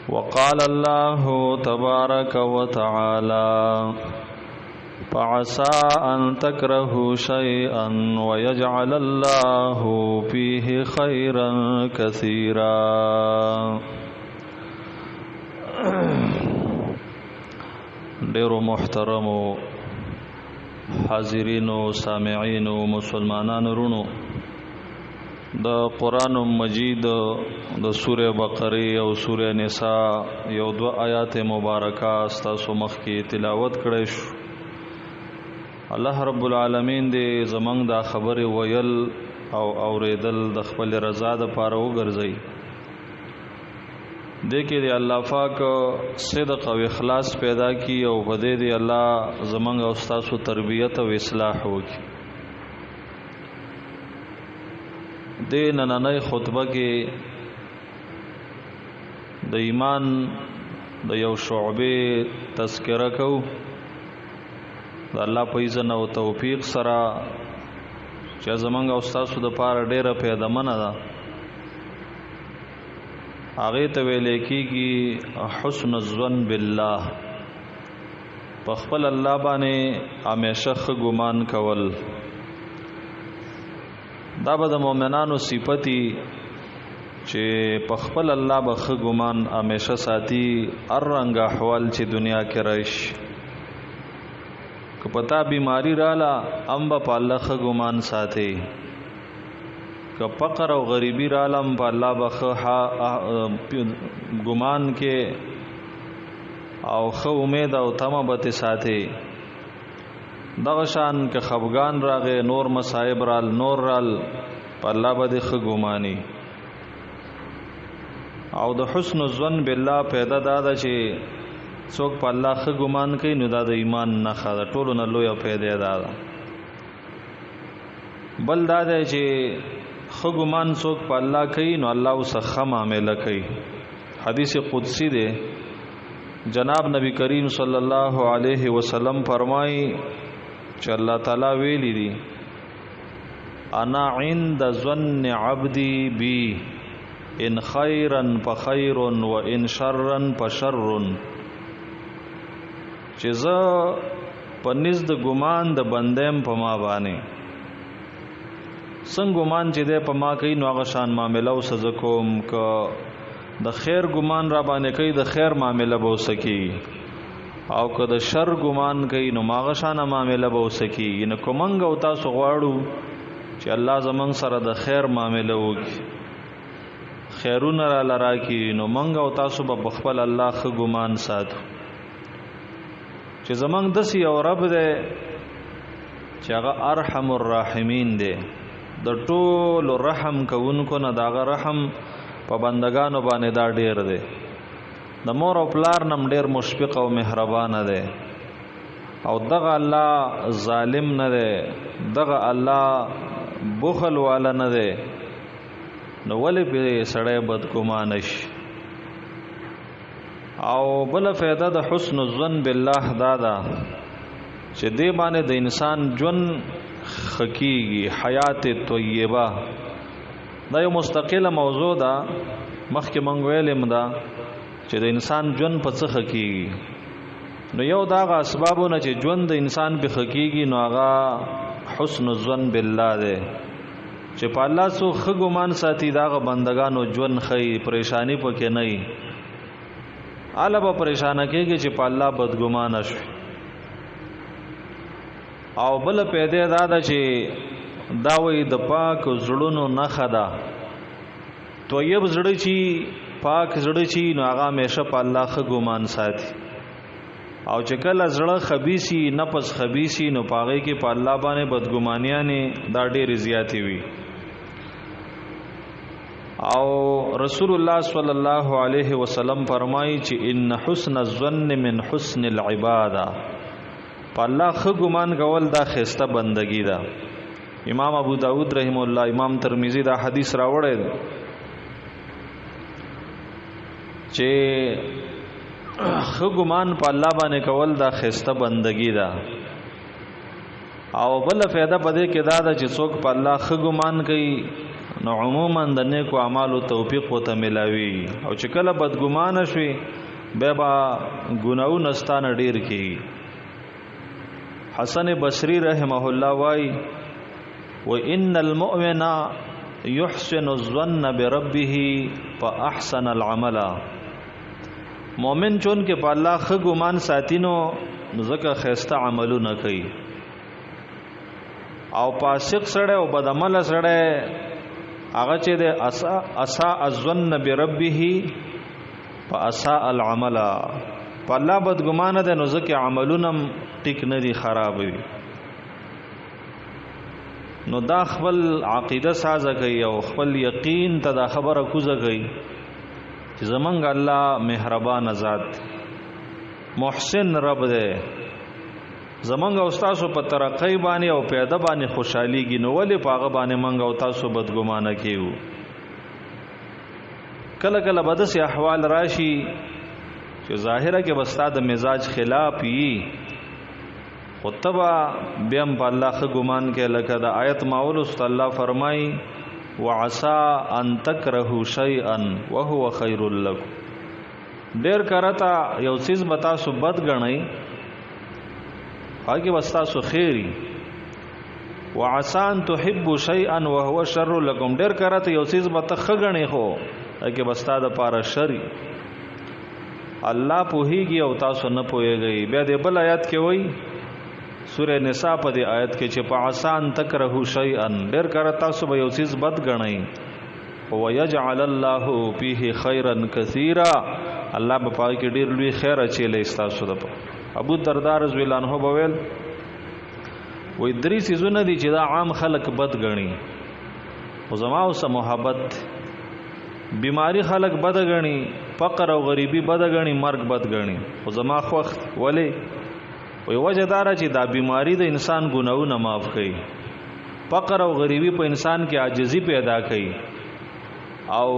وقال الله تبارك وتعالى فعسى أن تكرهوا شيئا ويجعل الله فيه خيرا كثيرا. ډیرو محترمو حاضرینو سامعینو مسلمانانو رونو، د قرآن مجید د سوره بقره او سوره نساء یو دو آیات مبارکه ستاسو مخ کې تلاوت کړی شو. الله رب العالمین دې زمنګ دا خبره ویل او اوریدل د خپل رضا د پاره وګرځي. دې کې دې الله پاک صدق او اخلاص پیدا کی او بده دې الله زمنګ او ستاسو تربیت او اصلاح وکړي. د نننۍ خطبه کې د ایمان د یو شعبې تذکره کو. د الله په اذن او توفیق سره چې زمونږ او تاسو د پاره ډیره پیدامنه ده، هغه ته ویل کېږي حسن الظن بالله. په خپل الله باندې همیشه ښه ګمان کول. دا به د مؤمنانو صفتی چې په خپل الله به ښه ګمان همیشه ساتي، هر رنګ احوال چې دنیا کې راشي. که پتا بیماری رااله هم به په الله ښه ګمان ساتي، که فقر او غریبی رااله هم په الله به ښه ګمان کې او ښه امید او تمه به ساتي. دغه شان که خفګان راغې، نور مصائب رال، نور رال، په الله باندې ښه ګماني. او د حسن الظن بالله پیدا دا چې څوک په الله ښه ګمان کوي، نو دا د ایمان نښه ده، ټولو نه لویه پیدا ده. بل دا دی چې ښه ګمان څوک په الله کوي، نو الله ورسره ښه معامله کوي. حدیث قدسی دی، جناب نبی کریم صلی الله علیه وسلم فرمایي چې الله تعالی ویلی دی انا عند ظن عبدی بی ان خیرا فخیر و ان شرا فشر. چې زه په نزد ګمان د بندیم په ما باندې څنګه ګمان چې دی په ما کوي، نو هغه شان معامله وسه کوم. که د خیر ګمان را باندې کوي، د خیر معامله به وسکی، او که د شر ګمان کوي، نو ماغه شانه معامله به وسکی. نو کومنګ او تاسو غواړو چې الله زمنګ سره د خیر معامله وکړي، خیرونه را لرا کی، نو منګ او تاسو به خپل الله ښه ګمان ساتو. چې زمنګ دسی او رب دی چې هغه ارحم الراحمین دی، د ټولو رحم کوونکو نه داغه رحم په بندگانو باندې دا ډیر دی. د مور او پلار نم ډیر مشفق او مهربان دی، او دغه الله ظالم نه دی، دغه الله بخل والا نه دی. نو ولې په سړی بدګمان شي؟ او بل فائدہ د حسن الظن بالله دادا چې دې باندې د انسان ژوند خکېږي، حیات طیبه. دا یو مستقله موضوع ده، مخکې مونږ ویلم دا چې د انسان ژوند په څه خکېږي. نو یو دا غ اسبابونه چې ژوند د انسان په خکېږي، نو هغه حسن الظن بالله ده چې په الله سو ښه ګمان ساتي. داغه بندگانو ژوند خی، پریشانی پکې نه وي. اله به پریشانه کېږي چې په الله بدګمانه شي. او بل پیدا دا ده چې دا وی د پاک زړونو نښه ده. طیب زړه چې پاک زړه چې، نو هغه همیشه په الله ښه ګمان ساتي. او چې کله زړه خبيسي، نفس خبيسي، نو پاغې کې په الله باندې بدګمانیانه دا ډېر زیاتی وي. او رسول الله صلی الله علیه وسلم فرمایي چې ان حسن الظن من حسن العباده. په الله ښه ګمان کول دا خسته بندگی ده. امام ابو داود رحم الله، امام ترمذی دا حدیث راوړی چې ښه ګمان په الله باندې کول دا خسته بندگی ده. او بل فائدہ پدې کې دا ده چې څوک په الله ښه ګمان کوي، نو عموما د نیکو اعمالو توفیق وته ملاوي او چې کله بدګمان شوي بیا با ګناونه ستانه ډیر کی. حسن بصری رحمه الله وای و ان المؤمن يحسن الظن بربه فاحسن العمل. مومن چون کې په الله ښه ګمان ساتینو ځکه خیسته عملونه کوي، او فاسق سره او بدعمل سره هغه چې د اساء الظن بربه فاساء العمل، په الله بدګمانه ده نو ځکه عملونه ټیک نه دي، خراب وي. نو دا خپل عقیده سازه کوي او خپل یقین ته دا خبره کوزه کوي چې زمونږ الله مهربان ذات محسن رب ده، زمونږ او تاسو په ترقی باندې او پیدا باندې خوشحاليږي، نو ولې پاغه باندې مونږ او تاسو بدګمانه کیو. کله کله بدس احوال راشي چې ظاهره کې بستا د مزاج خلاف وي، خطبه بیم په الله خ ګمان کې لکه د آیت ماول است الله فرمای وعسى ان تکرهوا شیئا وهو خیر لكم. ډیر کرتا یو چیز بتا سو بد غنئ هغه وستا سو خیری، وعسى ان تحبوا شیئا وهو شر لكم. ډیر کرتا یو چیز بتا خغنئ خو هغه وستا د پاره شری. الله پوهیږي او تاسو نه پوهیږئ. بیا د بل آیات کې وایي سورہ نساء په دې آیت کې چې په آسان تکرهو شیئا، ډیر کړه تاسو به یو چیز بد غنئ او یجعل الله فيه خیرا کثیرا، الله به پای کې ډیر لوی خیر اچي تاسو د. ابو الدرداء رضی الله عنه بویل وې درې سيزونه دي چې دا عام خلک بد غني، او زما او سره محبت، بیماری خلک بد غني، فقر او غریبی بد غني، مرګ بد غني، او زما خوخت ولی وی وجه دارا چې دا بیماری د انسان ګناونه معاف کوي، فقر او غریبی په انسان کې عاجزی پیدا کوي، او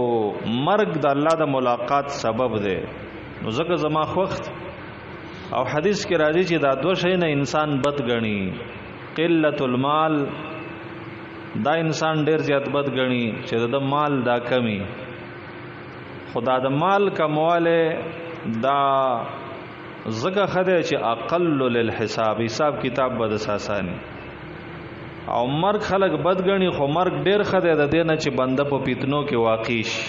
مرګ د الله د ملاقات سبب دی. نو ځکه زما خوخت. او حدیث کې راځي چې دا دوه شی نه انسان بد غني، قلت المال، دا انسان ډیر زیات بد غني چې د مال دا کمی، خدا د مال کمواله دا زګه خده چې اقل للحساب، حساب کتاب بد اساسانی. او مرګ خلق بد غني، خو مرګ ډیر خده د دینه چې بنده په پیتنو کې واقع شي،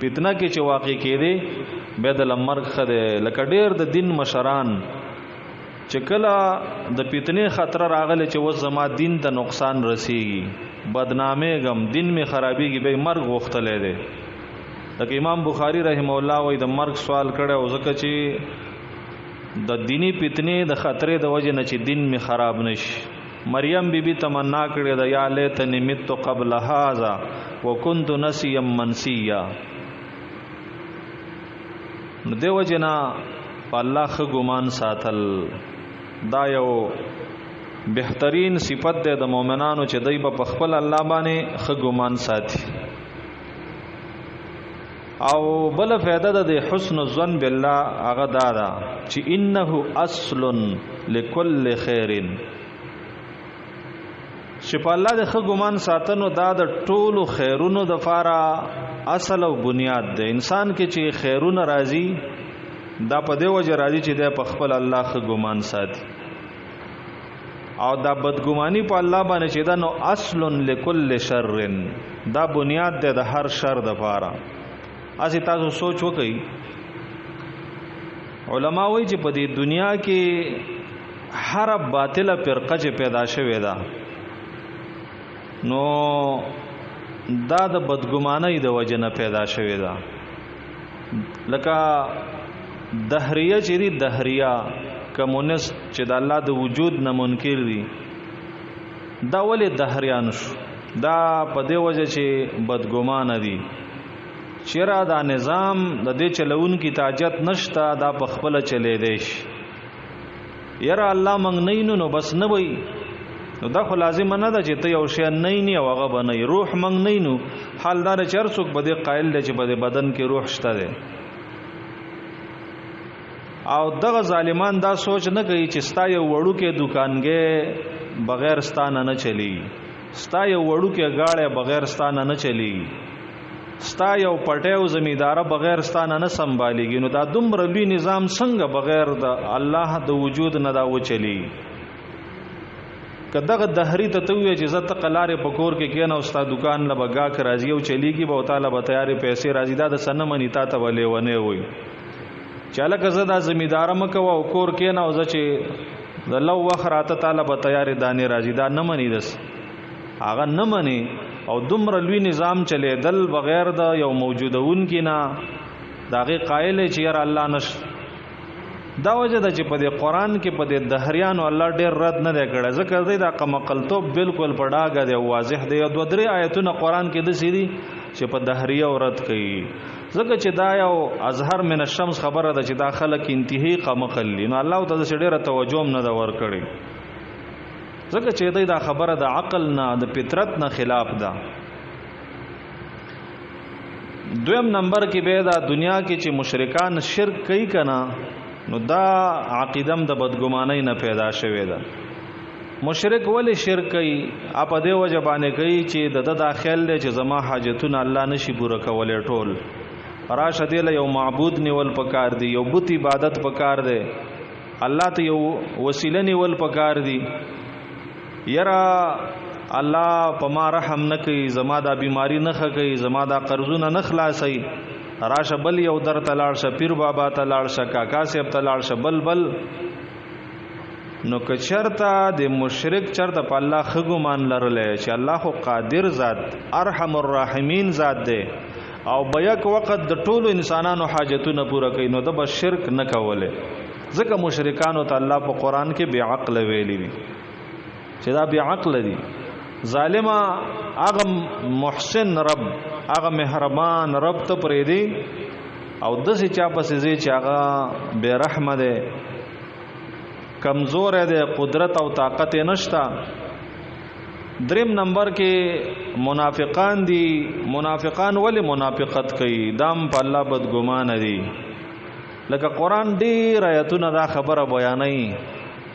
پیتنه کې چې واقع کېده به د مرګ خده. لکه ډیر د دین مشران چې کله د پیتنې خطر راغله چې و زما دین ته نقصان رسیږي، بدنامه غم دین می خرابېږي، به مرګ غوښتلې ده. لکه امام بخاری رحم الله وای د مرګ سوال کړه او ځکه چې د دینی پیتنې د خطرې د وجه نه چې دین می خراب نشي. مریم بی بی تمنا کړې د یا لیتنی مت قبل هذا وکنت نسیا منسیا. نو دیو جنا الله خ ګمان ساتل دا یو بهترین صفت ده د مؤمنانو چې دای په خپل الله باندې خ ګمان ساتي. او بل فائدہ د حسن الظن بالله هغه دادا چې انه اصل لكل خير، چې په الله د خ ګمان ساتنو دا د ټولو خیرونو د فارا اصل او بنیاد ده. انسان کې چې خیرونه راځي دا په دی وجه راځي چې د خپل الله خ ګمان ساتي، او دا بدګمانی په الله باندې چې دا نو اصل لكل شر، دا بنیاد ده د هر شر د فارا. اسی تاسو سوچ وکئ، علما وایي چې په دې دنیا کې هر باطله فرقه چې پیدا شوې ده نو دا د بدګمانۍ د وجه نه پیدا شوې ده. لکه دهریه چې دی، دهریه کمونیست چې د الله د وجود نه منکر دي، دا ولې دهریان شو؟ دا په دې وجه چې بدګمانه دي، چیرې دا نظام د دې چلون کی تاجت نشتا، دا په خپل چلے دیش. یره الله مونږ نه نو بس نه وای، نو دا خو لازم نه ده چې ته یو شی نه ني او هغه بنئ. روح مونږ نه نو حال دار چر څوک بده قائل دی چې بده بدن کې روح شته ده. او دغه ظالمان دا سوچ نه کوي چې ستا یو وړو کې دکانګې بغیر ستانه نه چلی، ستا یو وړو کې گاړه بغیر ستانه نه چلیږي، ستا یو پټیو زمیدار بغیر ستانه نه سنباليږي. نو دا دومره لوی نظام څنګه بغیر د الله د وجود نه دا و چلی؟ کداغه دهری ته توې چې زت قلاره پکور کې کېنه او ستا دکان له بغا کې راځي او چلیږي به تعالی به تیارې پیسې راځي، دا د سنمنی تا ته ولې ونه وي چاله کزه دا زمیدار مکو او کور کېنه او چې د لو وخراته تعالی به تیارې دانې راځي، دا نه مني دس هغه نه مني. او دومره لوی نظام چلی دل بغیر د یو موجودون کې نه داغه قائل چې یار الله نش. دا وجه د چې په دې قران کې په دې دهریانو الله ډېر رد نه دی کړی، ځکه دی دا قمقلتوب بالکل پډاګه دی، واضح دی. دو درې آیتونه قران کې د سری چې په دهریه او رد کوي، ځکه چې دا یو اظهر من الشمس خبره ده چې دا خلک انتهایی قمقلی، نو الله ته د ډېره توجه نه دا ور کړی، ځکه چې دی دا خبره د عقل نه د فطرت نه خلاف ده. دویم نمبر کې به دا دنیا کې چې مشرکان شرک کوي کنه، نو دا عقیدم د بدګمانۍ نه پیدا شوې ده. مشرک ولی شرک کوي؟ اپ دې وجه باندې کوي چې د داخل له چې زما حاجتونه الله نشي پوره کولای ټول، راشه دې له یو معبود نیول پکار دی، یو بت عبادت پکار دی، الله ته یو وسیله نیول پکار دی. یرا الله په ما رحم نه کوي، زما دا بیماری نه خکې، زما دا قرضونه نه خلاصي، راشه بل یو در تلاړ شه، پیر بابا تلاړ شه، کاکا صاحب تلاړ شه، بل. نو که چرته د مشرک چرته په الله خګومان لرلې چې الله خو قادر ذات ارحم الراحمین ذات دی او بیک وخت د ټولو انسانانو حاجتونه پوره کوي، نو د به شرک نه کوله. ځکه مشرکانو ته الله په قران کې بے عقل ویلی دي چې دا بے عقل دي. ظالما هغه محسن رب، هغه مهربان رب ته پرې دی او دسې چا پسې زی چې هغه بے رحمه دی، کمزور دی، قدرت او طاقت نشتا. دریم نمبر کې منافقان دي. منافقان ولی منافقت کوي؟ دام په الله بدګمان دي. لکه قران ډیر آیتونه دا خبره بیانوي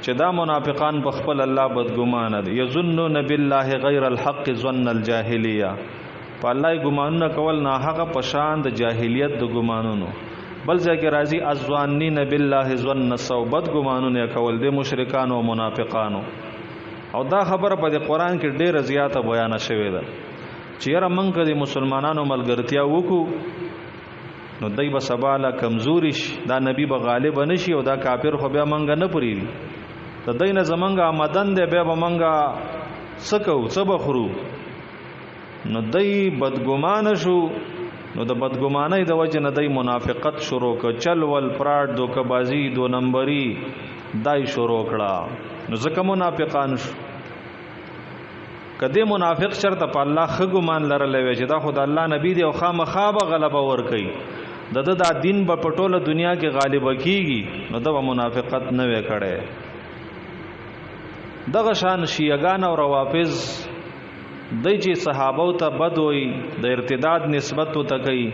چې دا منافقان په خپل الله بدګمان دي. یظنون بالله غیر الحق ظن الجاهلیه، په الله ګمانونه کول نه هغه پشان د جاهلیت د ګمانونو. بل ځکه راځي ازوانین بالله ظن السوء، بد ګمانونه کول د مشرکانو او منافقانو. او دا خبره په قرآن کې ډیره زیاته بیان شوې ده چې یاره موږ د مسلمانانو ملګرتیا وکړو نو دای به سباله کمزوري شي، دا نبی به غالب نشي او دا کافر خو بیا موږ نه پریږي، د دینه زمونږ آمدن دی بیا به موږ سکو سبخرو. نو دای بدګمان شو، نو د بدګمانۍ د وجه نه دای منافقت شروع ک، چل ول پراډ دوکبازی دو نمبری دای شروع کړه. نو ځکه منافقان شو. کدی منافق شرط په الله خګمان لرلې وي چې دا خدای الله نبی دی او خامخا به غلبه ور کوي، د دین په پټوله دنیا کې غالب کیږي، نو د منافقت نه وې کړي. دغه شان شیعاګان او روافض دای چې صحابه ته بد وي، د ارتداد نسبت ته کوي،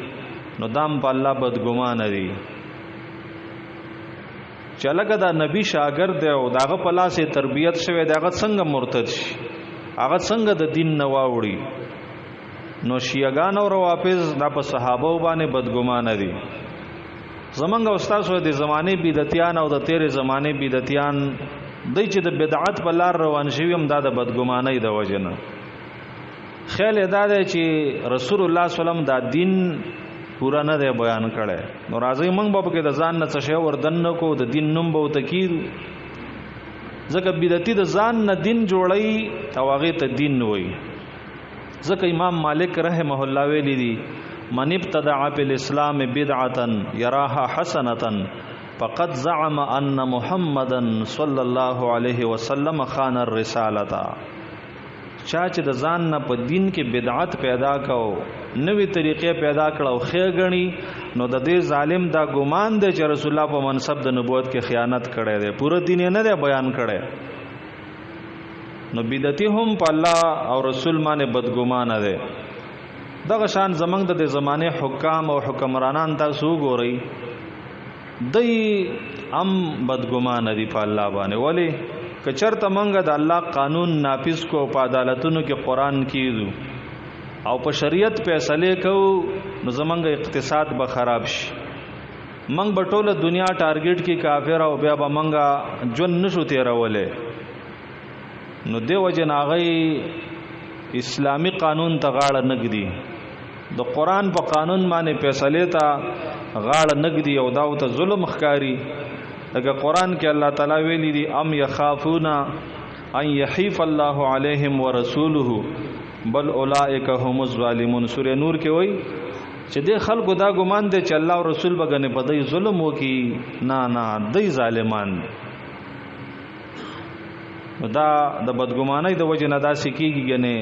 نو دام په الله بدګمان دي. چې لکه دا نبی شاګرد دی او داغه په لاس تربیت شوی، داغه څنګه مرتد شي، هغه څنګه د دین نه واوړي. نو شیعاګان او روافض دا په صحابه باندې بدګمان دي. زمونږ استاد د زمانه بدعتیان او د تیرې زمانه بدعتیان دای چې د بدعت په لار روان شوی هم دا د بدګمانۍ د وجه نه. خیال ادا ده چې رسول الله صلی الله علیه وسلم دا دین پورا نه دی بیان کړي، نو راځي موږ به کې د ځان نه څه شی وردن کو، د دین نوم به تکیر. ځکه بدعتي د ځان نه دین جوړي او هغه ته دین وایي. ځکه امام مالک رحمه الله ویلي دي من ابتدع فی الاسلام بدعه یراها حسنه فقد زعم ان محمدا صلی الله علیه وسلم خان الرسالة. چا چې د ځان نه په دین کې بدعت پیدا کو، نوې طریقې پیدا کړو، خیر غني، نو د دې ظالم دا ګمان دی چې رسول الله په منصب د نبوت کې خیانت کړی دی، پوره دین نه دی بیان کړی. نو بدعتي هم په الله او رسول باندې بدګمان دی. دغه شان زمنګ د زمانه حکام او حکمرانان تاسو ګورئ، دای هم بدګمان دي په الله باندې. ولی کچرته منګه د الله قانون نافذ کو په عدالتونو کې قران کیدو او په شریعت فیصله کو نو زمونږ اقتصاد به خراب شي. منګ په ټوله دنیا ټارګټ کې کافر او بیا به منګه جون نشو تیرولې. نو دیو جن هغه اسلامی قانون ته غاړه نګدي، د قران په قانون باندې فیصله ته غاړه نګدي او داو ته ظلم ښکاری. لکه قران کې الله تعالی ویلي دي ام یخافون ان یحیف الله علیهم ورسوله بل اولئک هم الظالمون. سورہ نور کې وایي چې د خلکو دا ګمان دی چې الله او رسول بګنه په دای ظلم وکي. نه دای ظالمان. دا د بدګمانۍ د وجه نه دا سکیږي. غنه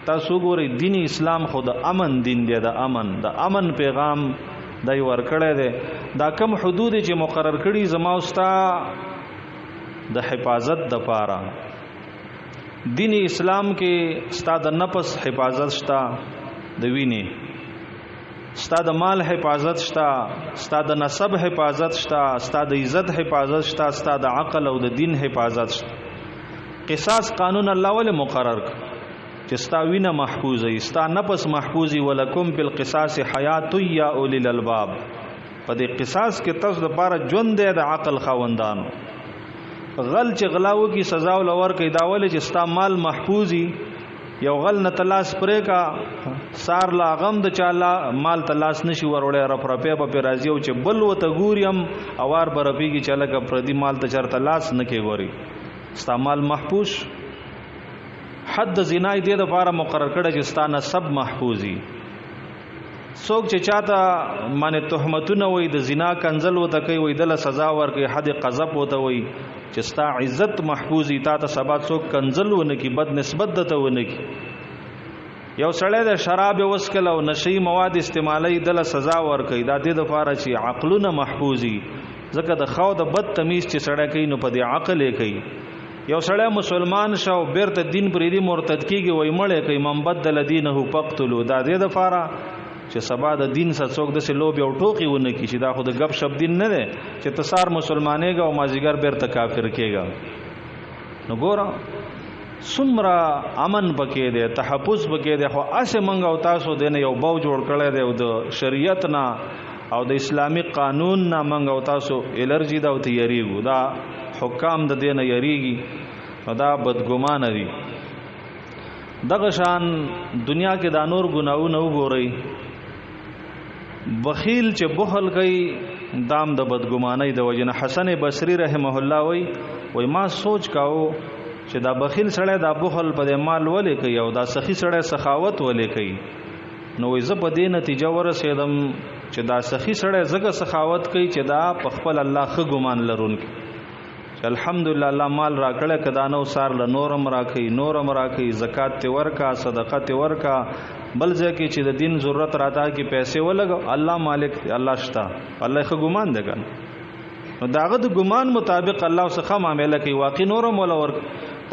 تاسو ګورئ دین اسلام خو د امن دین دی، د امن پیغام دای ورکړی دی. دا کم حدود چې مقرر کړي زما استا د حفاظت د پاره. دین اسلام کې ستا د نفس حفاظت شتا، د وینې ستا د مال حفاظت شتا، ستا د نسب حفاظت شتا، ستا د عزت حفاظت شتا، ستا د عقل او د دین حفاظت شتا. قصاص قانون الله ول مقرر چې ستا وینه محفوظه، ستا نفس محفوظي. ولکم بالقصاص حیات یا اولی الالباب. په دې قصاص کې تاسو لپاره ژوند دی د عقل خاوندانو. غل چې غلاو کی سزا ولور کې داول چې ستا مال محفوظي. یو غل نه تلاش پرې کا سار لا غم د چاله مال تلاش نشي وروړې رپرپې په راځي او چې بل وته ګوریم اوار برپیږي چې لکه پردي مال ته چر تلاش نه کې ګوري. ستا مال محفوظ. حد زنا دې د لپاره مقرر کړی چې ستا نسب محفوظي. څوک چې چاته باندې تهمتونه وي د زنا کنزل وته کوي وي دله سزا ورکړي، حد قذف وته وي چې ستا عزت محفوظي. تا ته سبا څوک کنزل ونه کی، بد نسبت دته ونه کی. یو سړی د شراب وسکل او نشي مواد استعمالي دله سزا ورکړي. دا دې د لپاره چې عقلونه محفوظي. ځکه د خو د بد تمیز چې سړی کوي نو په دې عقل یې کوي. یو سړی مسلمان شو بیرته دین پرې دی مرتد کیږي وای مړی کوي من بدل دینه فقتلوا. دا دې د لپاره چې سبا د دین سره څوک د سلوب یو ټوکی ونه کی چې دا خو د غب شپ دین نه دی چې تسار مسلمانېګا او مازیګر بیرته کافر کېګا. نو ګوره سمرا امن پکې دی، تحفظ پکې دی. خو اسه منګ او تاسو دنه یو باو جوړ کړی دی او د شریعت نه او د اسلامی قانون نه منګ او تاسو الرجی دا او تیریږي. دا حکام د دینه یریږي. دا بدګمان دي. دغه شان دنیا کې دا نور ګناونه وګورئ. بخیل چې بخل کوي دام د بدګمانۍ د وجنه. حسن بصری رحمه الله وای ما سوچ کاو چې دا بخیل سړی دا بخل په مال ولې کوي او دا سخی سړی سخاوت ولې کوي. نو زه په دې نتیجه ورسېدم چې دا سخی سړی زګه سخاوت کوي چې دا په خپل الله خ ګمان لرونکي. الحمدلله الله مال را کړه کدا نو سار له نورم راکې نورم راکې زکات ته ورکا صدقه ته ورکا بل ځکه چې د دین ضرورت راته کې پیسې ولګ الله مالک الله شتا الله خو ګمان دګن. نو داغه د ګمان مطابق الله څخه معاملې کوي. واقع نورم ولا ورک.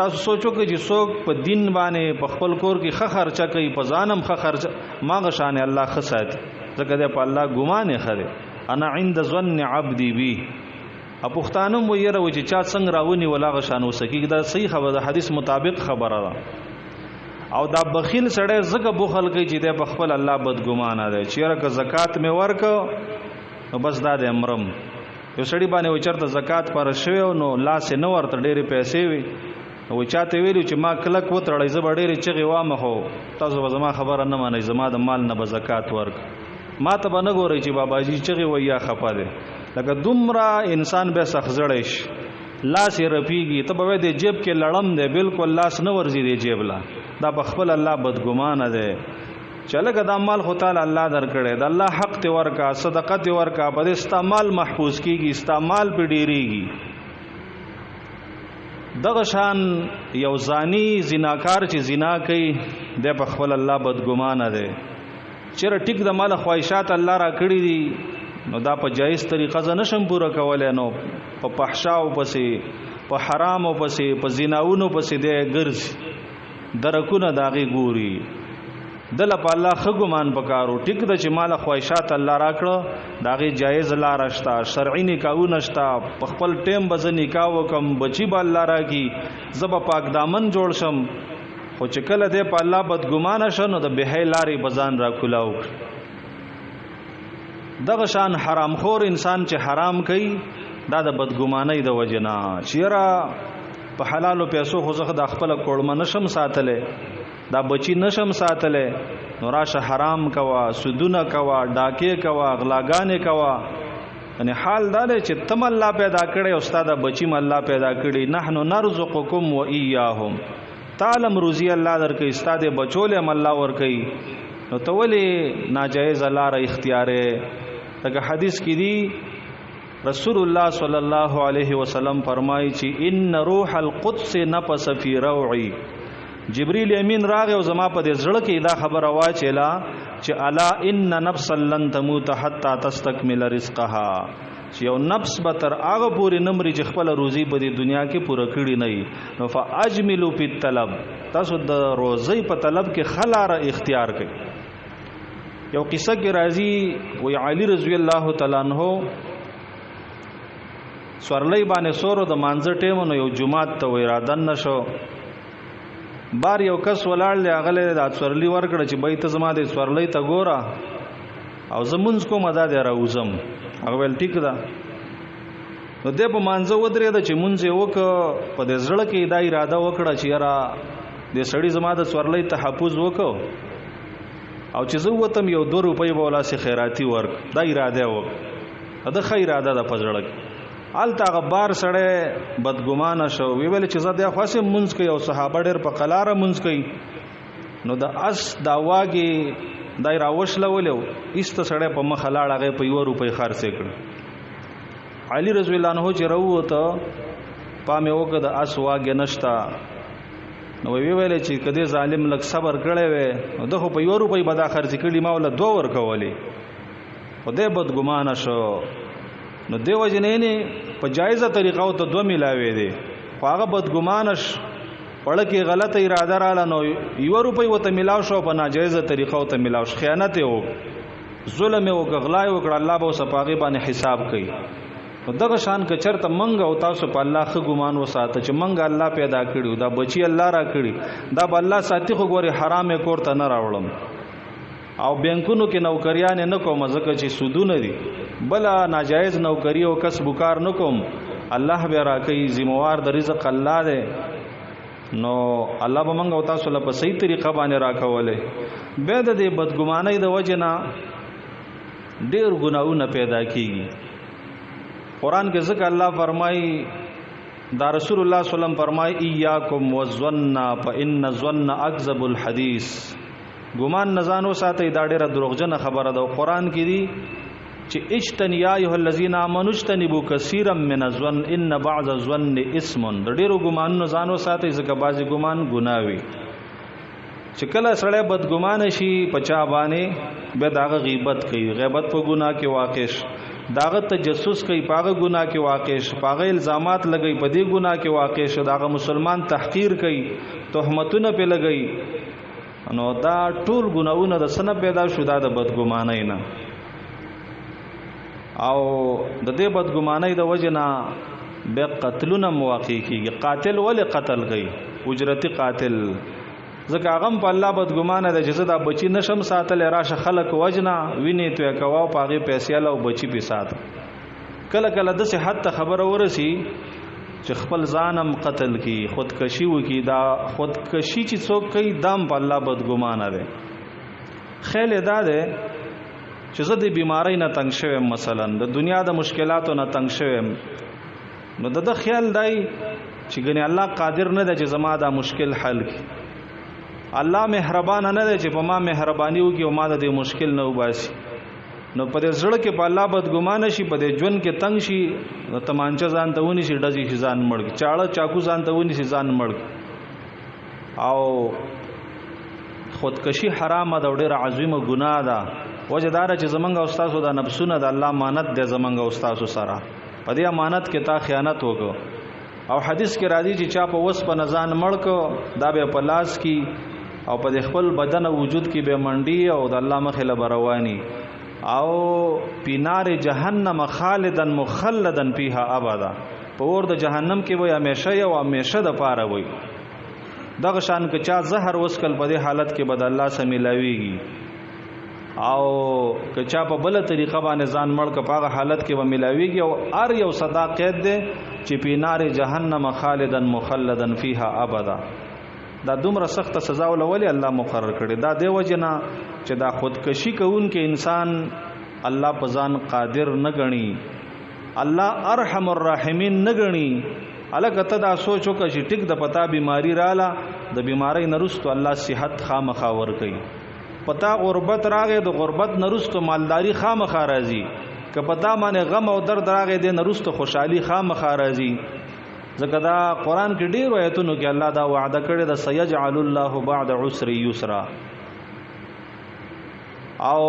تاسو سوچو کې چې څوک په دین باندې په خپل کور کې خ خرچه کوي په ځانم خ خرچه ماغه شان الله خسات ځکه د په الله ګمان یې خره. انا عند ظن عبدي بي. اپوختانم ویره و چې چا څنګه راونی ولا غشان وسکی. دا صحیح خبره ده، حدیث مطابق خبره ده. او دا بخیل سړی زګه بخل کوي چې د خپل الله بدګمانه ده. چیرې که زکات می ورک نو بس دا د امرم. یو سړی باندې و چرته زکات پر شوی نو لاس نه ورته ډېری پیسې وي نو چاته ویلو چې ما کلک وتړی زه ډېری چغې وامه خو تاسو به زما خبره نه منئ زما د مال نه به زکات ورک. ما ته به نه ګورئ چې باباجي چغې وایي یا خفه دی. لکه دومره انسان به سخزړی شي لاس یې رپیږي ته به د جیب کې لړم دی بالکل لاس نه ورځي دی جیب لا. دا بخپل الله بدګمانه دی چې لکه دا مال خو تعالی الله درکړی د الله حق ته ورکا صدقه ته ورکا په استعمال محفوظ کیږي استعمال په ډیریږي. دغه شان یو زانی زناکار چې زنا کوي د بخپل الله بدګمانه دی. چیرې ټیک د مال خواهشات الله را کړی دي نو دا په جایز طریقه ز نشم پوره کولای. نو په فحشاو پسې په حرامو پسې په زناونو پسې د ګرځي درکونه داغي ګوري. دل په الله خ ګمان پکارو ټیک د چې مال خواهشات الله راکړه داغه جایز لار راشتا شرعي نکاحو نشتا په خپل ټیم بز نکاح وکم بچی به الله راکی زب پاک دامن جوړ شم خو چې کله دې په الله بدګمان شنو د به لارې بزان را کولاو دغه شان حرام خور انسان چې حرام کوي دا د بدګمانۍ د وجنا چیرې په حلالو پیسو خو زخه د خپل کوړم نشم ساتلې دا بچی نشم ساتلې نو راشه حرام کوا سودونه کوا ډاکې کوا غلاګانې کوا یعنی حال دا دی چې تم الله پیدا کړي استاد بچی م الله پیدا کړي نحنو نرزقکم و ایاهم تعلم روزی الله درکې استاد بچول م الله ور کوي نو تولی ناجایز لار اختیارې دغه حدیث کې دی رسول الله صلی الله علیه وسلم فرمایي چې ان روح القدس نفس فی روعی جبريل امین راغ او زما په دې زړه کې دا خبره واچلا چې الا ان نفس لن تموت حتا تستكمل رزقها چې یو نفس به تر هغه پورې نمرې چې خپل روزي په دې دنیا کې پوره کړی نه نو فاجملوا فی الطلب تاسو د روزي په طلب کې خلاره اختیار کړئ یو قصه کې راځي وی علی رضی الله تعالی عنہ سورلی باندې سورو د مانځ ټیم نو یو جمعات ته ورادن نشو بار یو کس ولاړ دی هغه له سورلی ورکړه چې بیت زما د سورلی ته ګوره او زمونږ کوم ادا دی راوزم هغه ول ټیک ده نو د په مانځه ودرې د چې مونږ یو په دې زړه کې دا اراده وکړه چې یاره د سړی زما د سورلی تحفظ وکړو او چې زه وتم یو 2 روپۍ به ولا سي خیراتی ورک دا اراده وکړه دا خیر اراده د پزړه آلتا غبار سړی بدګمان شو ویل چې زه د خاصه منځ کوي او صحابه ډېر په قلاره منځ کوي نو د اس دا واګي دای راوښله ولو ایست سړی په مخ لاړ هغه په 1 روپۍ خرڅ کړ علي رضی الله عنه چې راوته پامه وکړه د اس واګي نشتا نو ویل چې کدی ظالم لک صبر کړي وي دغه په 1 روپۍ بدا خرڅ کړي ما ول 2 ور کولې خدای بدګمان شو نو دیو جنې په جایزه طریقو ته 2 ملاوي دي خو هغه بدګمانش پړه کې غلطه اراده رااله نو 1 روپۍ وته ملاو شو په ناجایزه طریقو ته ملاو شو خیانت یو ظلم یو غغلای وکړه الله به صفاغي باندې حساب کوي نو دغه شان ک چرته منګ او تاسو په الله خو ګمان وساته چې منګ الله پیدا کړیو دا بچي الله را کړی دا به الله ساتي خو ګوري حرام کور ته نه راوړم او بینکونو کې نوکریان نه کوم ځکه چې سودونه دي بلا ناجایز نوکری او کسب کار نه کوم الله به راکې ذمہوار د رزق الله دی نو الله به موږ او تاسو له په صحیح طریقه باندې راکولې به د دې بدګمانۍ د وجنا ډېر ګناونه پیدا کیږي قران کې ځکه الله فرمایي دا رسول الله صلی الله علیه وسلم فرمایي ایاکم والظن فان الظن اکذب الحديث ګمان نزانو ساتي دا ډیره دروغجن خبره ده قرآن کې دي چې اجتنی یا ایه الذین آمنوا اجتنبوا کثیرا من الظن ان بعض الظن اسم د ډیرو ګمان نزانو ساتي ځکه بعضی ګمان ګناوي چې کله سړی بدګمان شي پچا باندې به داغه غیبت کوي غیبت په ګناه کې واقع شي داغه تجسس کوي پاغه ګناه کې واقع شي پاغه الزامات لګي په دې ګناه کې واقع شي داغه مسلمان تحقیر کوي تهمتونه په لګي نو دا ټول ګناونه د سنه پیدا شو دا د بدګمانۍ نه او د دې بدګمانۍ د وجنا به قتلونه مواقع کیږي قاتل ولې قتل کوي اجرتی قاتل ځکه هغه په الله بدګمانه د جزا د بچی نشم ساتل راشه خلق وجنا ویني تو کواو پاغه پیسې له بچی په سات کله کله د صحت خبره ورسی چې خپل ځانم قتل کی خودکشي وکي دا خودکشي چې څوک کوي دام په الله بدګمانه ده خیال ادا ده چې زه د بیماری نه تنگ شوم مثلا د دنیا د مشکلاتو نه تنگ شوم نو د خیال دای چې ګنې الله قادر نه ده چې زما دا مشکل حل کړي الله مهربان نه ده چې په ما مهرباني وکي او ما د مشکل نه وباسي نو په دې زړه کې په الله بدګمانه شي په دې ژوند کې تنگ شي تمانچه ځان ته ونی شي ډزي شي ځان مړ چاړه چاکو ځان ته ونی شي ځان مړ او خودکشي حرام ده او ډېر عظیمه ګناه ده وجدار چې زمنګ او استادو د نفسونو د الله امانت ده زمنګ او استادو سره په دې امانت کې تا خیانت وکړو او حدیث کې راځي چې چا په وس په نزان مړ کو دا به په لاس کې او په خپل بدن او وجود کې به منډي او د الله مخې له رواني او پینار جهنم خالدن مخلدن فيها ابدا په اور د جهنم کې وي همیشه او همیشه د پاره وي دغه شان که چا زهر وسکل په دې حالت کې بد الله سره ملاويږي او که چا په بل طریقه باندې ځان مړ ک په حالت کې به ملاويږي او ار یو صدا قید ده چې پینار جهنم خالدن مخلدن فيها ابدا دا دومره سخت سزا ولولي الله مقرر کړي دا دی وجنا چې دا خودکشي کوونکې انسان الله په ځان قادر نه غني الله ارحم الراحمین نه غني الګ ته دا سوچو که چې ټیک د پتا بیماری رااله د بیماری نرستو الله صحت خامخا ور کوي پتا غربت راغې د غربت نرستو مالداری خامخا راځي که پتا باندې غم او درد راغې د نرستو خوشحالي خامخا راځي ځکه دا قران کې ډیر آیتونو کې الله دا وعده کړی د سيجعل الله بعد عسر یسرا او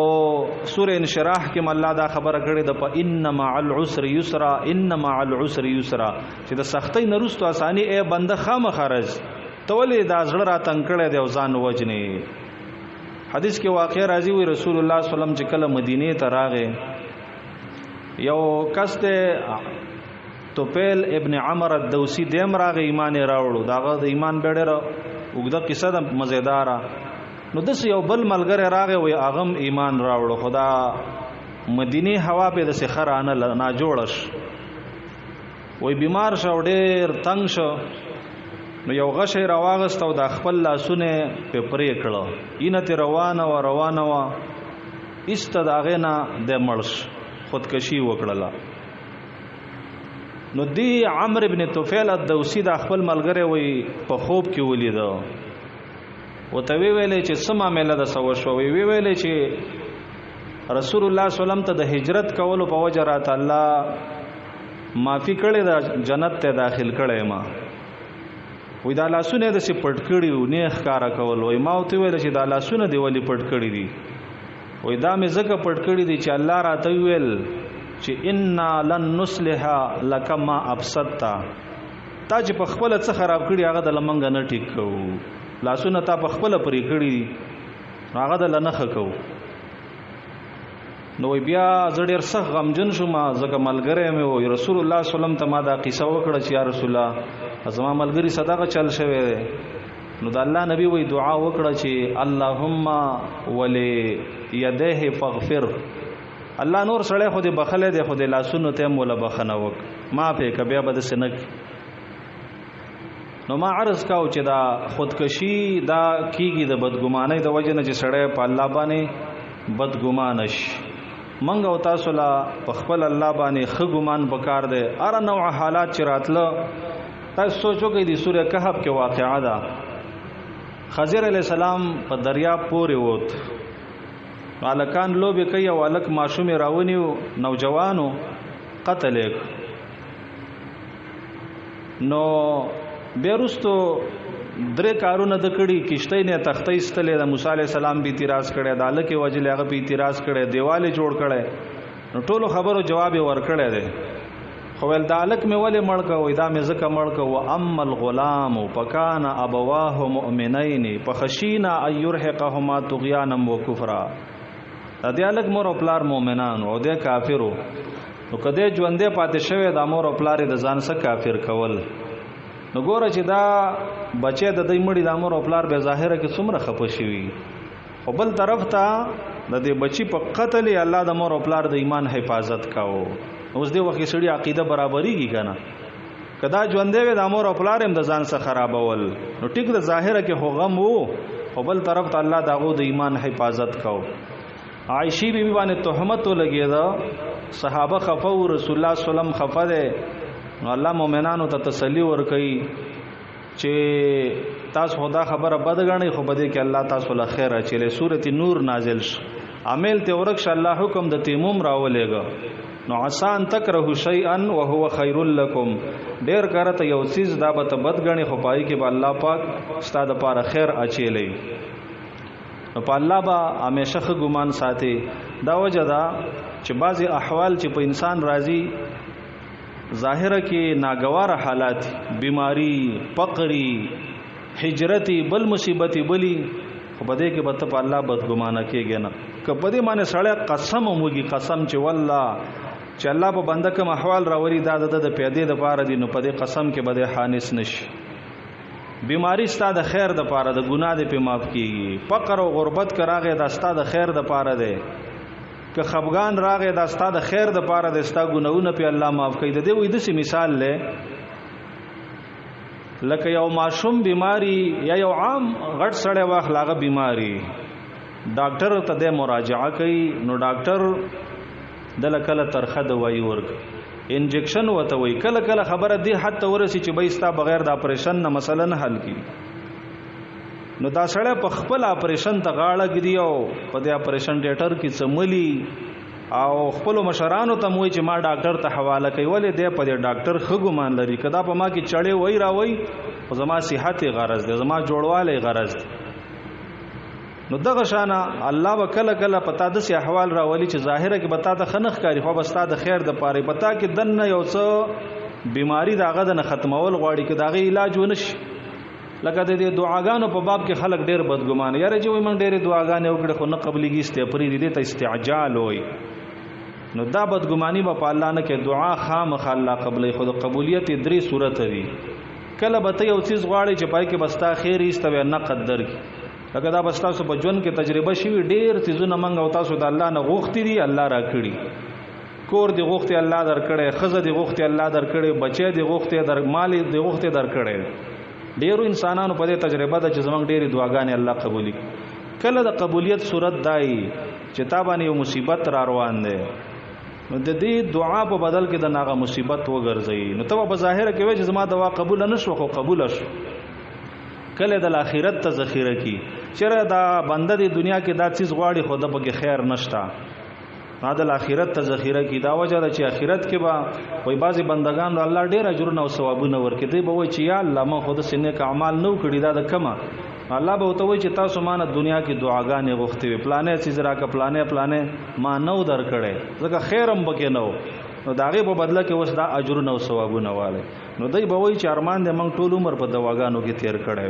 سورہ انشراح کې الله دا خبره کړې د په ان مع العسر یسرا ان مع العسر یسرا چې د سختۍ نرستو اساني اے بنده خامخارج تولې دا زړه را تنگ کړی دی او ځان وجني حدیث کې واقع راځي وي رسول الله صلی الله علیه وسلم چې کله مدینه ته راغی یو کس ته توپیل ابن عمر الدوسی دیم راغی ایمان راوړو داغه د ایمان بیډر وګدا قصه د مزیداره نو دس یو بل ملګری راغی وي اغم ایمان راوړو خدا مدینه هوا په د سخرانه نه جوړش وي بیمار شو ډیر تنگ شو نو یو غشي راواغست او د خپل لاسونه په پرې کړه اینه ته روانه و استداغه نه د مرش خودکشي وکړه نو دی عمرو ابن طفیل الدوسی د خپل ملګری وي په خوب کې ولید او ته ویلې چې سما مله د سو شو ویلې چې رسول الله صلی الله علیه وسلم ته د هجرت کولو په وجه راته الله معافي کړي د جنت ته داخل کړي ما وې دا لاسونه د سي پټ کړي نه ښکارا کول وې ما ته ویل چې دا لاسونه دی ولي پټ کړي دي وې دا مې زکه پټ کړي دي چې الله راته ویل چې ان لن نصلح لك ما افسدت تا چې په خپل څه خراب کړي هغه د لمنګ نه ټیک کو لاسونه تا په خپل پرې کړي هغه د لنخ کو نو بیا زړیر سخت غمجن شوم ځکه ملګری مې و رسول الله صلی الله علیه وسلم ته ما دا قصه وکړه چې یا رسول الله زما ملګری صدقه چل شوی نو د الله نبی وی دعا وکړه چې اللهم ولي يديه فاغفر الله نور سړی خو دې بخله دې خو دې لاسونو ته مولا بخنه وک ما په کبیا بد سنک نو ما عرض کاو چې دا خودکشي دا کیږي د بدګمانۍ د وجه نه چې سړی په الله باندې بدګمانش منګ او تاسو لا په خپل الله باندې خګمان پکار دی ار نوع حالات چې راتله تاسو سوچو کې د سوره کهف کې واقعا ده خضر علی السلام په دریاب پورې ووت الکان لوبې کوي او الک ماشوم راونی نوجوانو قتل نو بیرستو درې کارونه د کړي کشته نه تختې استلې د موسی علی السلام به اعتراض کړي د الک وجل هغه به اعتراض کړي دیواله جوړ کړي نو ټولو خبرو جواب ورکړي دي خو ول دالک مې ولې مړکه وې دا مې زکه مړکه و ام الغلام پکان ابواه مؤمنین فخشینا ايرهقهما طغیانا وکفرا د دالک مور او پلار مؤمنان او د کافرو نو کده ژوندې پاتې شوی د مور او پلار د ځان سره کافر کول نو ګوره چې دا بچي د دې مړي د مور او پلار به ظاهره کې څومره خپه شي خو بل طرف ته د دې بچي په قتل الله د مور او پلار د ایمان حفاظت کاوه اوس دې وخت سړي عقیده برابرېږي کنه کدا ژوندې و د امور او پلار هم د ځان سره خرابول نو ټیک د ظاهره کې هو غم وو او بل طرف ته الله داغو د ایمان حفاظت کو عائشہ بیبي باندې تهمت لګی دا صحابه خفو رسول الله صلی الله علیه وسلم خفه ده نو الله مؤمنانو ته تسلی ورکړي چې تاسو خدا خبره بدګنی خو بده کې الله تاسو له خیر اچلې سورته نور نازل ش عمل ته ورکش الله حکم د تیمم راولېګا نو آسان تکره شیئا وهو خیر لكم ډیر کرته یو چیز دا به بدګنی خو پای کې به الله پاک ستاسو لپاره خیر اچلې نو په الله با همیشه ګمان ساتي دا وجه دا چې بعضی احوال چې په انسان راځي ظاهره کې ناگوار حالات بیماری فقری هجرتی بل مصیبتی بلی خو بده کې به ته په الله بدګمانه کېږي نه. که بده باندې سړی قسم وموږي، قسم چې والله چې الله په بنده کوم احوال راولي دا د پیدې د پاره دي، نو په دې قسم کې بده حانس نشي. بیماری ستا د خیر د پاره د ګناه دې په معاف کیږي. فقر او غربت کراغه دا ستا د خیر د پاره ده. که خفغان راغه دا ستا د خیر د پاره ده، ستا ګناونه په الله معاف کوي. د دې وې د سي مثال لې لکه یو ماشوم بیماری یا یو عام غټ سړی واخلاغه بیماری، ډاکټر ته د مراجعه کوي، نو ډاکټر د لکله ترخه دوايي ورک انجکشن وته وي، کله کله خبره دی حتی ورسی چې بېستا بغیر د اپریشن نه مثلا حل کی. نو دا سړی په خپل اپریشن ته غاړه ګري او په دې اپریشن ډیټر کې سملی او خپل مشرانو ته موي چې ما ډاکټر ته حواله کوي، ولې دی په دې ډاکټر خګومان لري کدا په ما کې چړې وای راوي او زما صحت غرض دی، زما جوړواله غرض دی. نو دغه شانه الله وکله کله پتا د سی احوال راولي چې ظاهره کې بتا د خنخ کاری، خو بستا د خیر د پاره پتا کې دنه یو څه بیماری داغه د ختمول غواړي کې داغه علاج ونشي. لکه د دې دعاګانو په باب کې خلک ډېر بدګمان یاره چې وي من ډېر دعاګانې وکړي خو نه قبليږي، استپری دي ته استعجال وي. نو دا بدګماني په الله نه کې دعا خامخ الله قبلې، خود قبولیت درې صورت دي. کله به ته یو چیز غواړي چې پای کې بستا خیر ایستوي نه قدر کی، لکه دا بس تاسو په ژوند کې تجربه شوي ډېر چیزونه منګ او تاسو د الله نه غوښتي دي الله را کړی. کور دی غوښتي الله در کړی، خزه دی غوښتي الله در کړی، بچی دی غوښتي در مال دی غوښتي در کړی. ډېرو انسانانو په دې تجربه ده چې زمونږ ډېری دعاګانې الله قبولي. کله د قبولیت صورت دای چې تا باندې یو مصیبت را روان دی، نو د دې دعا په بدل کې د ناغه مصیبت وګرځي، نو ته په ظاهر کې وایي چې زما دعا قبول نه شو، خو قبول شو. کله د آخرت ته ذخیره کی چیرې دا بنده د دنیا کې دا چیز غواړي خو د پکې خیر نشتا، د آخرت ته ذخیره کی. دا وجه ده چې آخرت کې به وای بعضی بندگان الله ډېر اجرونه او ثوابونه ورکړي، دی به وای چې یا الله ما خود سینې کا اعمال نو کړی دا د کما، الله به وتوي چې تاسو مان دنیا کې دعاګانې غوښتي وي، پلانې چیز راکا پلانې ما نو درکړې ځکه خیرم بکې نو، نو داغه په بدله کې وس دا اجرونه او ثوابونه والے. نو دای به وای چې ارمان دې موږ ټول عمر په دواګانو کې تیر کړی،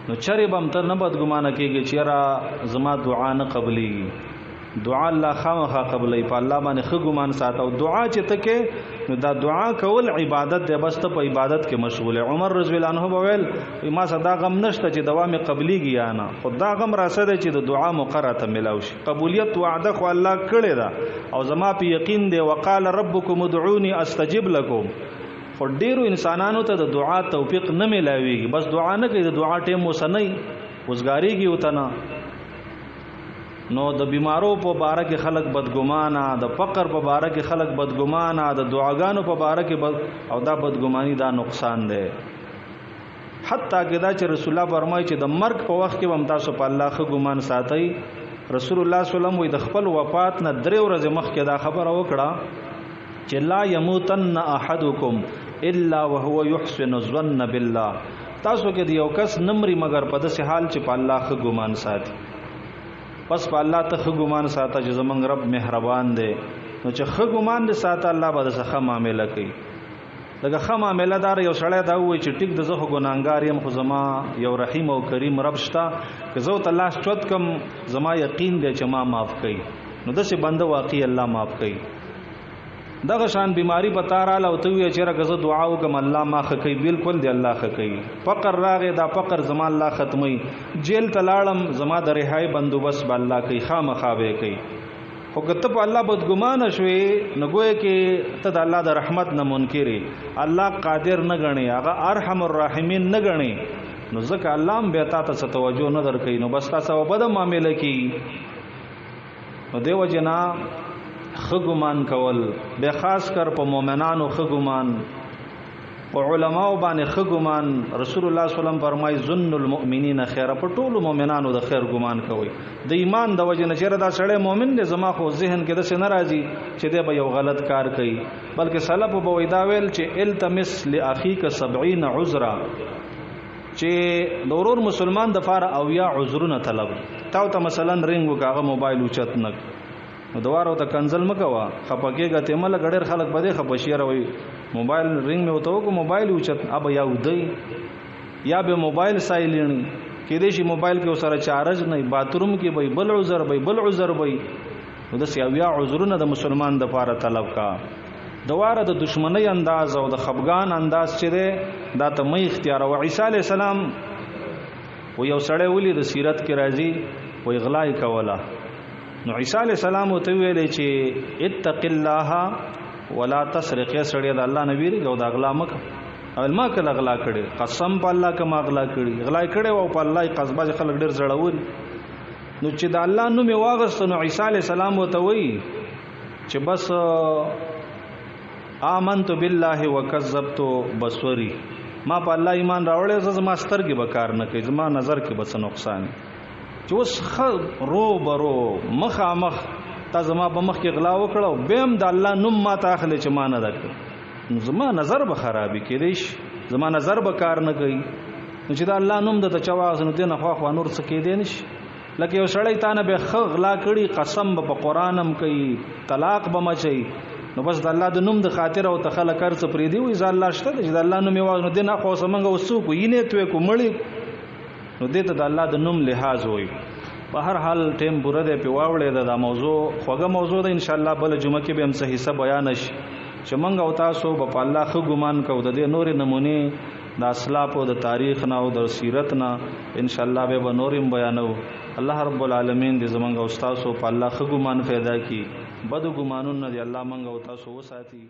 نو چرې بم ته نه بدګمانه کېږي چې را زما دعا نه قبلي. دعا الله خامخا قبلي، په الله باندې ښه ګمان ساته او دعا چې تکې، نو دا دعا کول عبادت دی، بس ته په عبادت کې مشغوله. عمر رضی الله عنه وویل ما صدا غم نشته چې دوا مې قبليږي یا نه، خدا غم راسره چې د دعا مقرته ملاوي شي. قبولیت وعده خو الله کړی دا او زما په یقین دی، وقال ربکم ادعوني استجب لكم. خو ډیرو انسانانو ته د دعا توفیق نه ملاويږي، بس دعا نه کوي، د دعا ټیم وسنۍ وزګاریږي وته نه. نو د بیمارو په باره کې خلک بدګمانه، د فقر په باره کې خلک بدګمانه، د دعاګانو په باره کې او دا بدګماني دا نقصان دی. حتی کې دا چې رسول الله فرمایي چې د مرګ په وخت کې هم تاسو په الله ښه ګمان ساتئ. رسول الله صلی الله علیه وسلم د خپل وفات نه 3 ورځې مخکې دا خبره وکړه چې لا يموتن احدکم الا وهو يحسن الظن بالله. تاسو کې یو کس نمرې مگر په داسې حال چې په الله ښه ګمان ساتي. پس په الله ته ښه ګمان ساته چې زمونږ رب مهربان دی، نو چې ښه ګمان دې ساته الله به درڅخه ښه معامله کوي. لکه ښه معامله دار یو سړی دا ووایي چې ټیک د زه خو ګناهګار یم، خو زما یو رحیم او کریم رب شته، که زه ورته لاس چوت کم زما یقین دی چې ما معاف کوي، نو داسې بنده واقعي الله معاف کوي. دغه شان بیماری په تا راله او ته وایې چېرې که زه دعا وکړم الله ما ښه کوي، بالکل دی الله ښه کوي. فقر راغی دا فقر زما الله ختموي، جیل ته لاړم زما د رهایي بندوبست به الله کوي، خامخا به کوي. خو که ته په الله بدګمانه شوې نو ګویا کې ته د الله د رحمت نه منکرې، الله قادر نه ګڼې، هغه ارحم الراحمین نه ګڼې، نو ځکه الله هم بیا تا ته څه توجه نه درکوي، نو بس تا سره بده معامله کوي. نو دې وجې نه ښه ګمان کول، بیا خاص کر په مؤمنانو ښه ګمان، په علماو باندې ښه ګمان. رسول الله صلی الله علیه وسلم فرمایي ظن المؤمنین خیر، په ټولو مؤمنانو د خیر ګمان کوي. د ایمان د وجې نه چېرې دا سړی مؤمن دی، زما خو ذهن کې داسې نه راځي چې دی به یو غلط کار کوي، بلکې سلف به وایي دا ویل چې التمس لاخیک 70 عذرا، چې د ورور مسلمان د پاره 80 عذرونه طلب. تاو ته مثلا رنګ وکاغه موبایل اوچت نه، نو دوارو ته کنزل مکوا خپکیږه ته مل غډر خلک بده خپشیر وي موبایل رنگ می وته کو موبایل اوچت اب یا ودی یا به موبایل سایلنی کې دې شي موبایل کې وسره چارج نه باتروم کې به بل عذر وي نو د سیاویا عذرونه د مسلمان د پاره طلب کا دواره د دشمنی انداز او د خفغان انداز چې ده دا ته مې اختیار او عیسی علی السلام و یو سړی ولي د سیرت کې راځي و اغلای کوله نو عیسی علی السلام ته ویلې چې اتق الله ولا تسرق یا سړی د الله نبی ری او د اغلا مکه او ما کله اغلا کړي قسم په الله کما اغلا کړي اغلا کړي او په الله قصبه خلک ډیر زړور نو چې د الله نوم واغست نو عیسی علی السلام ته وی چې بس آمنت بالله وکذبت بصری ما په الله ایمان راوړې زما سترګې به کار نه کوي زما نظر کې بس نقصان چې اوس رو برو مخامخ تا زما په مخ کې غلا وکړو بهم د الله نوم ما ته اخلي چې ما نه درک زما نظر به خرابې کېدی زما نظر به کار نه کوي نو چې د الله نوم د چواغ نو دې نه خوا نور څه کېدی نشي لکه یو سړی تانه به غلا کړي قسم به په قرآن هم کوي طلاق به مچي نو بس د الله د نوم د خاطر او تخلق کر څه پری دی وي ځ الله شته چې د الله نوم یې واغ نو دې نه خو سمنګ وسو کو یینه توې کو مړی نو دې ته د الله د نوم لحاظ وي په هر حال ټیم پوره دی په واوړې د موضوع خوږه موضوع ده ان شاء الله بل جمعه کې به هم صحیح حصہ بیان شي چې منګ او تاسو په الله خو ګمان کو د دې نور نمونه د اسلاف او د تاریخ نه او د سیرت نه ان شاء الله به نورم بیانو الله رب العالمین دې زمونږ او تاسو په الله خو ګمان پیدا کړي بد ګمانونه دی الله منګ او تاسو وساتي